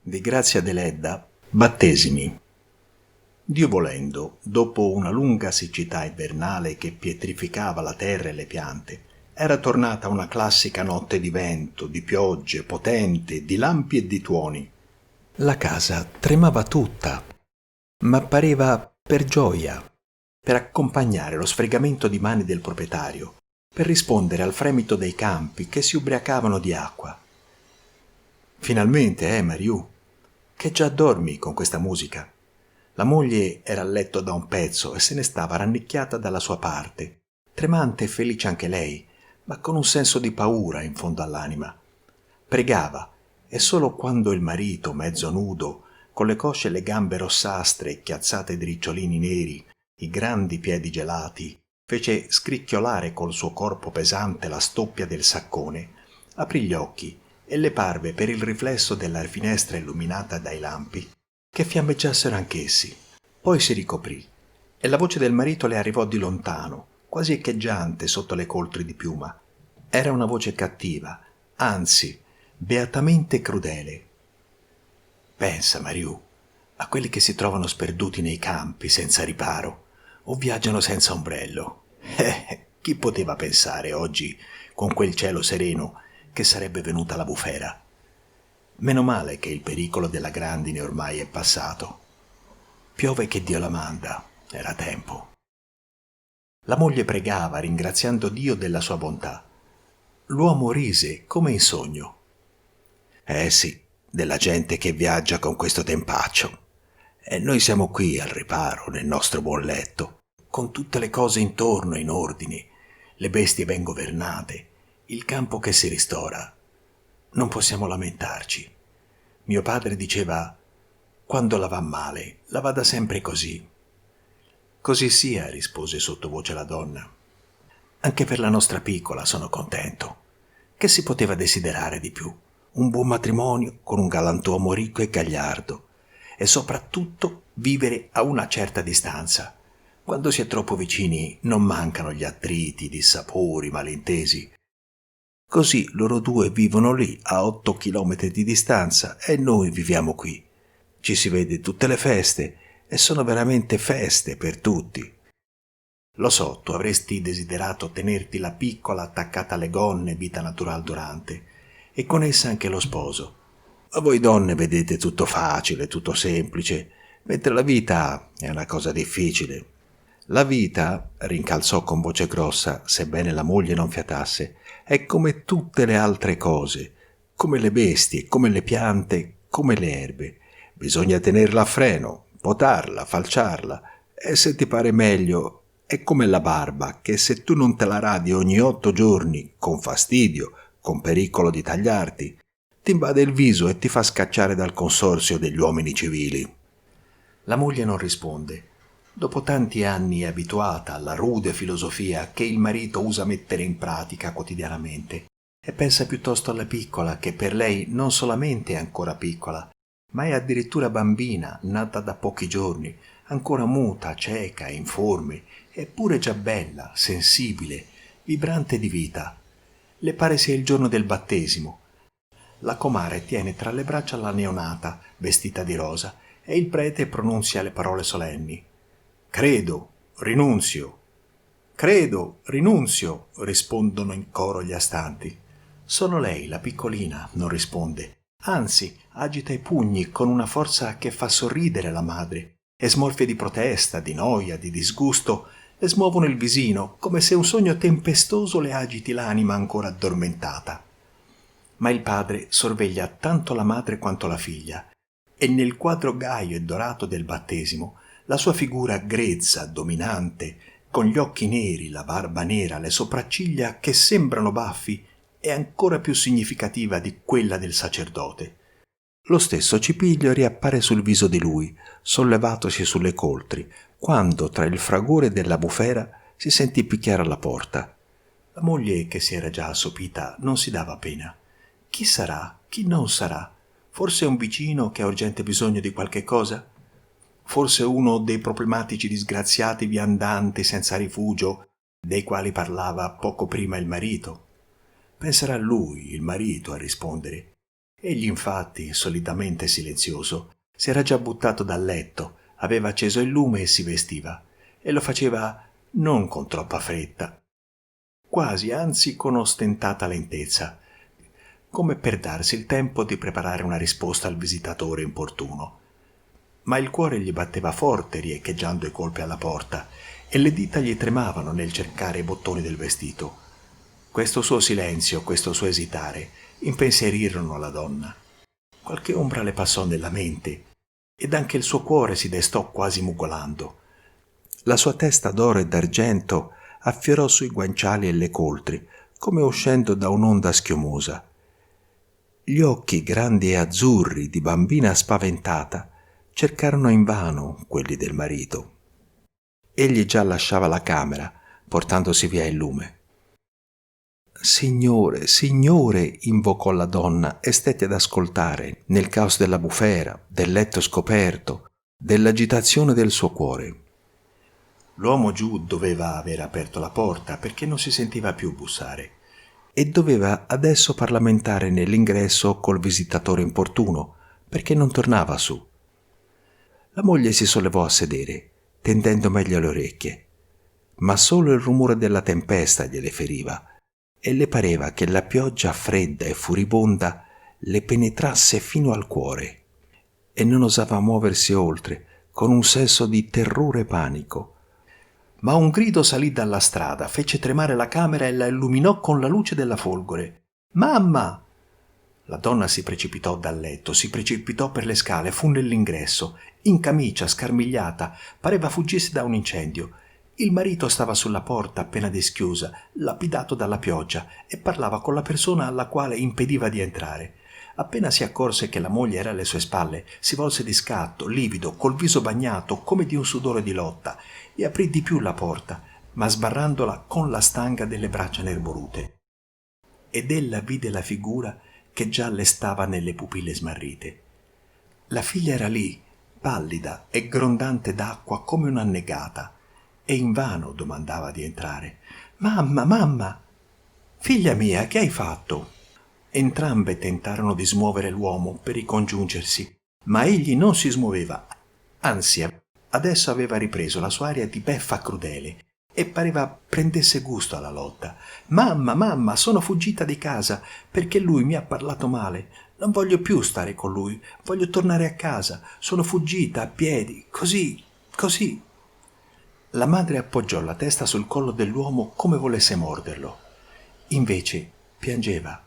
Di Grazia Deledda, battesimi. Dio volendo, dopo una lunga siccità invernale che pietrificava la terra e le piante, era tornata una classica notte di vento, di piogge potente, di lampi e di tuoni. La casa tremava tutta, ma pareva per gioia, per accompagnare lo sfregamento di mani del proprietario, per rispondere al fremito dei campi che si ubriacavano di acqua. Finalmente, Mariù, che già dormi con questa musica? La moglie era a letto da un pezzo e se ne stava rannicchiata dalla sua parte, tremante e felice anche lei, ma con un senso di paura in fondo all'anima. Pregava e solo quando il marito, mezzo nudo, con le cosce e le gambe rossastre e chiazzate di ricciolini neri, i grandi piedi gelati, fece scricchiolare col suo corpo pesante la stoppia del saccone, aprì gli occhi e le parve per il riflesso della finestra illuminata dai lampi che fiammeggiassero anch'essi. Poi si ricoprì e la voce del marito le arrivò di lontano, quasi echeggiante sotto le coltri di piuma. Era una voce cattiva, anzi, beatamente crudele. Pensa, Mariù, a quelli che si trovano sperduti nei campi senza riparo o viaggiano senza ombrello. Chi poteva pensare oggi, con quel cielo sereno, che sarebbe venuta la bufera? Meno male che il pericolo della grandine ormai è passato. Piove che Dio la manda, era tempo. La moglie pregava, ringraziando Dio della sua bontà. L'uomo rise come in sogno. Sì, della gente che viaggia con questo tempaccio. E noi siamo qui al riparo, nel nostro buon letto, con tutte le cose intorno in ordine, le bestie ben governate, il campo che si ristora. Non possiamo lamentarci. Mio padre diceva: quando la va male, la vada sempre così. Così sia, rispose sottovoce la donna. Anche per la nostra piccola sono contento. Che si poteva desiderare di più? Un buon matrimonio con un galantuomo ricco e gagliardo e soprattutto vivere a una certa distanza. Quando si è troppo vicini non mancano gli attriti, i dissapori, i malintesi. Così loro due vivono lì a 8 chilometri di distanza e noi viviamo qui. Ci si vede tutte le feste e sono veramente feste per tutti. Lo so, tu avresti desiderato tenerti la piccola attaccata alle gonne vita natural durante e con essa anche lo sposo. Ma voi donne vedete tutto facile, tutto semplice, mentre la vita è una cosa difficile. La vita, rincalzò con voce grossa, sebbene la moglie non fiatasse, è come tutte le altre cose, come le bestie, come le piante, come le erbe. Bisogna tenerla a freno, potarla, falciarla, e se ti pare meglio, è come la barba, che se tu non te la radi ogni 8 giorni, con fastidio, con pericolo di tagliarti, ti invade il viso e ti fa scacciare dal consorzio degli uomini civili. La moglie non risponde. Dopo tanti anni è abituata alla rude filosofia che il marito usa mettere in pratica quotidianamente e pensa piuttosto alla piccola che per lei non solamente è ancora piccola, ma è addirittura bambina, nata da pochi giorni, ancora muta, cieca, informe, eppure già bella, sensibile, vibrante di vita. Le pare sia il giorno del battesimo. La comare tiene tra le braccia la neonata, vestita di rosa, e il prete pronunzia le parole solenni. Credo, rinunzio. Credo, rinunzio, rispondono in coro gli astanti. Solo lei, la piccolina, non risponde. Anzi, agita i pugni con una forza che fa sorridere la madre, e smorfie di protesta, di noia, di disgusto le smuovono il visino, come se un sogno tempestoso le agiti l'anima ancora addormentata. Ma il padre sorveglia tanto la madre quanto la figlia, e nel quadro gaio e dorato del battesimo la sua figura grezza, dominante, con gli occhi neri, la barba nera, le sopracciglia che sembrano baffi, è ancora più significativa di quella del sacerdote. Lo stesso cipiglio riappare sul viso di lui, sollevatosi sulle coltri, quando tra il fragore della bufera si sentì picchiare alla porta. La moglie, che si era già assopita, non si dava pena. Chi sarà? Chi non sarà? Forse un vicino che ha urgente bisogno di qualche cosa? Forse uno dei problematici disgraziati viandanti senza rifugio, dei quali parlava poco prima il marito? Penserà lui, il marito, a rispondere. Egli infatti, solitamente silenzioso, si era già buttato dal letto, aveva acceso il lume e si vestiva, e lo faceva non con troppa fretta, quasi anzi con ostentata lentezza, come per darsi il tempo di preparare una risposta al visitatore importuno. Ma il cuore gli batteva forte riecheggiando i colpi alla porta e le dita gli tremavano nel cercare i bottoni del vestito. Questo suo silenzio, questo suo esitare, impensierirono la donna. Qualche ombra le passò nella mente ed anche il suo cuore si destò quasi mugolando. La sua testa d'oro e d'argento affiorò sui guanciali e le coltri, come uscendo da un'onda schiumosa. Gli occhi grandi e azzurri di bambina spaventata cercarono invano quelli del marito. Egli già lasciava la camera, portandosi via il lume. «Signore, signore!» invocò la donna e stette ad ascoltare, nel caos della bufera, del letto scoperto, dell'agitazione del suo cuore. L'uomo giù doveva aver aperto la porta perché non si sentiva più bussare e doveva adesso parlamentare nell'ingresso col visitatore importuno perché non tornava su. La moglie si sollevò a sedere, tendendo meglio le orecchie, ma solo il rumore della tempesta gliele feriva e le pareva che la pioggia fredda e furibonda le penetrasse fino al cuore e non osava muoversi oltre con un senso di terrore e panico. Ma un grido salì dalla strada, fece tremare la camera e la illuminò con la luce della folgore. «Mamma!» La donna si precipitò dal letto, si precipitò per le scale, fu nell'ingresso, in camicia, scarmigliata, pareva fuggisse da un incendio. Il marito stava sulla porta appena dischiusa, lapidato dalla pioggia, e parlava con la persona alla quale impediva di entrare. Appena si accorse che la moglie era alle sue spalle, si volse di scatto, livido, col viso bagnato come di un sudore di lotta, e aprì di più la porta, ma sbarrandola con la stanga delle braccia nerborute. Ed ella vide la figura che già le stava nelle pupille smarrite. La figlia era lì, pallida e grondante d'acqua come un'annegata, e invano domandava di entrare. «Mamma, mamma! Figlia mia, che hai fatto?» Entrambe tentarono di smuovere l'uomo per ricongiungersi, ma egli non si smuoveva. Anzi, adesso aveva ripreso la sua aria di beffa crudele e pareva prendesse gusto alla lotta. «Mamma, mamma, sono fuggita di casa perché lui mi ha parlato male. Non voglio più stare con lui, voglio tornare a casa. Sono fuggita a piedi, così, così». La madre appoggiò la testa sul collo dell'uomo come volesse morderlo. Invece piangeva.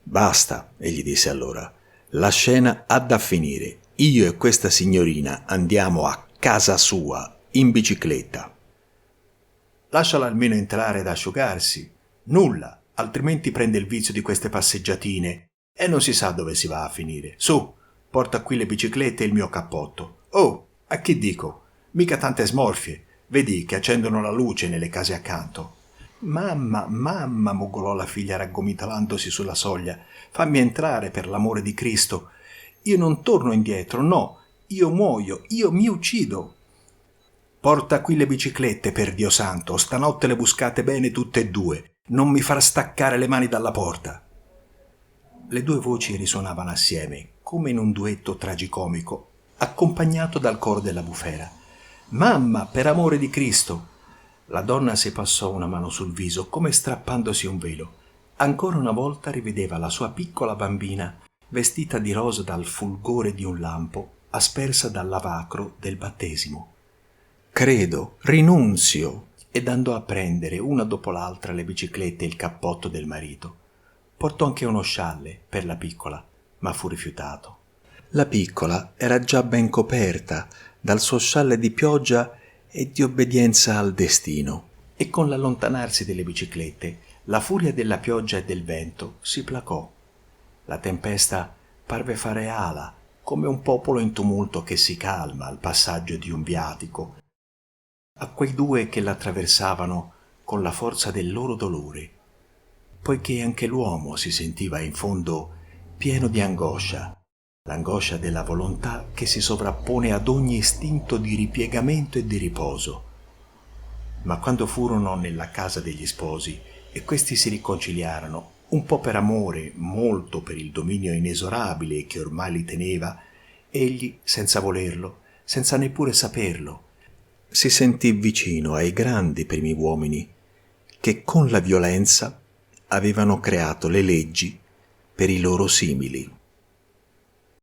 «Basta», egli disse allora. «La scena ha da finire. Io e questa signorina andiamo a casa sua in bicicletta». «Lasciala almeno entrare ad asciugarsi». «Nulla, altrimenti prende il vizio di queste passeggiatine e non si sa dove si va a finire. Su, porta qui le biciclette e il mio cappotto. Oh, a che dico? Mica tante smorfie. Vedi che accendono la luce nelle case accanto». «Mamma, mamma», mugolò la figlia raggomitalandosi sulla soglia, «fammi entrare per l'amore di Cristo. Io non torno indietro, no, io muoio, io mi uccido». «Porta qui le biciclette, per Dio santo, stanotte le buscate bene tutte e due, non mi far staccare le mani dalla porta». Le due voci risuonavano assieme, come in un duetto tragicomico, accompagnato dal coro della bufera. «Mamma, per amore di Cristo!» La donna si passò una mano sul viso, come strappandosi un velo. Ancora una volta rivedeva la sua piccola bambina, vestita di rosa dal fulgore di un lampo, aspersa dal lavacro del battesimo. «Credo, rinunzio!» ed andò a prendere una dopo l'altra le biciclette e il cappotto del marito. Portò anche uno scialle per la piccola, ma fu rifiutato. La piccola era già ben coperta dal suo scialle di pioggia e di obbedienza al destino, e con l'allontanarsi delle biciclette la furia della pioggia e del vento si placò. La tempesta parve fare ala, come un popolo in tumulto che si calma al passaggio di un viatico, a quei due che l'attraversavano con la forza del loro dolore, poiché anche l'uomo si sentiva in fondo pieno di angoscia, l'angoscia della volontà che si sovrappone ad ogni istinto di ripiegamento e di riposo. Ma quando furono nella casa degli sposi e questi si riconciliarono Un po' per amore, molto per il dominio inesorabile che ormai li teneva, egli, senza volerlo, senza neppure saperlo, si sentì vicino ai grandi primi uomini che con la violenza avevano creato le leggi per i loro simili.